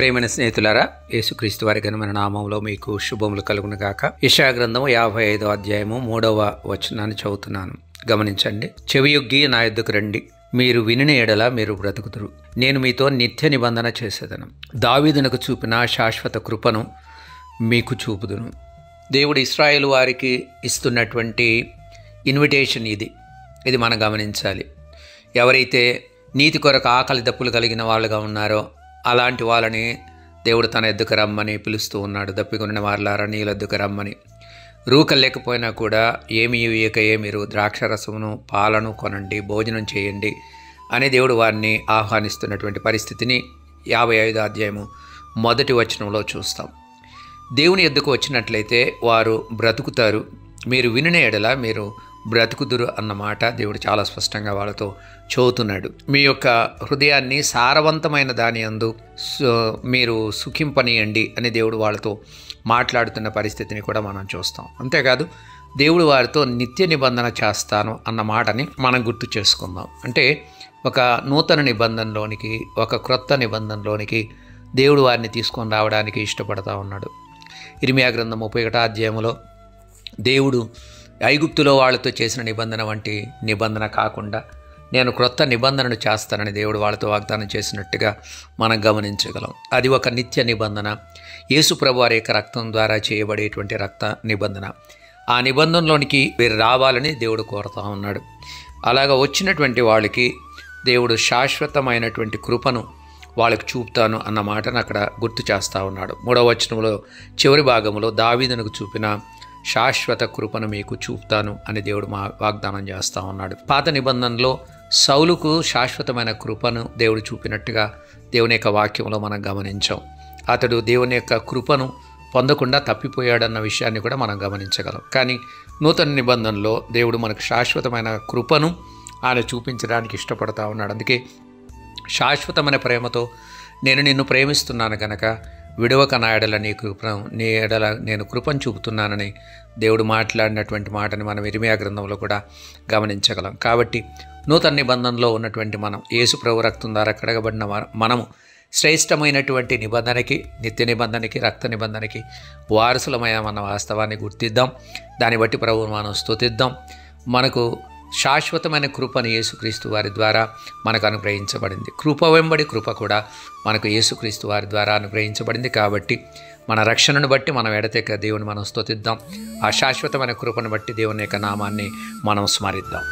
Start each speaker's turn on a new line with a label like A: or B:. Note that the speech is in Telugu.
A: ప్రేమైన స్నేహితులారా, యేసుక్రీస్తు వారి ఘనమైన నామంలో మీకు శుభములు కలుగును గాక. యెషయా గ్రంథము 55వ అధ్యాయము 3వ వచనాన్ని చదువుతున్నాను. గమనించండి. చెవియొగ్గి నా యొద్దకు రండి, మీరు వినిన ఎడల మీరు బ్రతుకుదురు, నేను మీతో నిత్య నిబంధన చేసేదను, దావీదునకు చూపిన శాశ్వత కృపను మీకు చూపుదును. దేవుడు ఇశ్రాయేలు వారికి ఇస్తున్నటువంటి ఇన్విటేషన్ ఇది మనం గమనించాలి. ఎవరైతే నీతి కొరకు ఆకలి దప్పులు కలిగిన వాళ్ళుగా ఉన్నారో అలాంటి వాళ్ళని దేవుడు తన ఎద్దుకు రమ్మని పిలుస్తూ ఉన్నాడు. దప్పికొనిన వారులారా నీ ఎద్దుకు రమ్మని. రూకలు లేకపోయినా కూడా ఏమి ఇవ్వకయే మీరు ద్రాక్షరసమును పాలను కొనండి, భోజనం చేయండి అని దేవుడు వారిని ఆహ్వానిస్తున్నటువంటి పరిస్థితిని 55వ అధ్యాయము 1వ వచనంలో చూస్తాం. దేవుని ఎద్దుకు వచ్చినట్లయితే వారు బ్రతుకుతారు, మీరు వినిన ఎడల మీరు బ్రతుకుదురు అన్నమాట దేవుడు చాలా స్పష్టంగా వాళ్ళతో చెబుతున్నాడు. మీ యొక్క హృదయాన్ని సారవంతమైన దాని యందు మీరు సుఖింపనీయండి అని దేవుడు వాళ్ళతో మాట్లాడుతున్న పరిస్థితిని కూడా మనం చూస్తాం. అంతేకాదు దేవుడు వారితో నిత్య నిబంధన చేస్తాను అన్న మాటని మనం గుర్తు చేసుకుందాం. అంటే ఒక నూతన నిబంధనలోనికి, ఒక క్రొత్త నిబంధనలోనికి దేవుడు వారిని తీసుకొని రావడానికి ఇష్టపడతా ఉన్నాడు. ఇర్మియా గ్రంథం 31వ అధ్యాయంలో దేవుడు ఐగుప్తులో వాళ్ళతో చేసిన నిబంధన వంటి నిబంధన కాకుండా నేను క్రొత్త నిబంధనను చేస్తానని దేవుడు వాళ్ళతో వాగ్దానం చేసినట్టుగా మనం గమనించగలం. అది ఒక నిత్య నిబంధన, యేసు ప్రభు వారి యొక్క రక్తం ద్వారా చేయబడేటువంటి రక్త నిబంధన. ఆ నిబంధనలోనికి వీరు రావాలని దేవుడు కోరుతూ ఉన్నాడు. అలాగా వచ్చినటువంటి వాళ్ళకి దేవుడు శాశ్వతమైనటువంటి కృపను వాళ్ళకి చూపుతాను అన్న మాటను అక్కడ గుర్తు చేస్తూ ఉన్నాడు. 3వ వచనంలో చివరి భాగంలో దావీదునకు చూపిన శాశ్వత కృపను మీకు చూపుతాను అని దేవుడు వాగ్దానం చేస్తూ ఉన్నాడు. పాత నిబంధనలో సౌలుకు శాశ్వతమైన కృపను దేవుడు చూపినట్టుగా దేవుని యొక్క వాక్యంలో మనం గమనించాం. అతడు దేవుని యొక్క కృపను పొందకుండా తప్పిపోయాడన్న విషయాన్ని కూడా మనం గమనించగలం. కానీ నూతన నిబంధనలో దేవుడు మనకు శాశ్వతమైన కృపను ఆయన చూపించడానికి ఇష్టపడతా ఉన్నాడు. అందుకే శాశ్వతమైన ప్రేమతో నేను నిన్ను ప్రేమిస్తున్నాను కనుక విడవక నా ఎడల నీ ఎడల నేను కృపను చూపుతున్నానని దేవుడు మాట్లాడినటువంటి మాటని మనం ఇర్మియా గ్రంథంలో కూడా గమనించగలం. కాబట్టి నూతన నిబంధనలో ఉన్నటువంటి మనం, యేసు ప్రభు రక్తం ద్వారా కడగబడిన మనము శ్రేష్టమైనటువంటి నిబంధనకి, నిత్య నిబంధనకి, రక్త నిబంధనకి వారసులమయ్యామన్న వాస్తవాన్ని గుర్తిద్దాం. దాన్ని బట్టి ప్రభువును మనం స్తుతిద్దాం. మనకు శాశ్వతమైన కృపను యేసుక్రీస్తు వారి ద్వారా మనకు అనుగ్రహించబడింది. కృప వెంబడి కృప కూడా మనకు యేసుక్రీస్తు వారి ద్వారా అనుగ్రహించబడింది. కాబట్టి మన రక్షణను బట్టి మనం ఎడతెక్క దేవుని మనం స్తుతిద్దాం. ఆ శాశ్వతమైన కృపను బట్టి దేవుని యొక్క నామాన్ని మనం స్మరిద్దాం.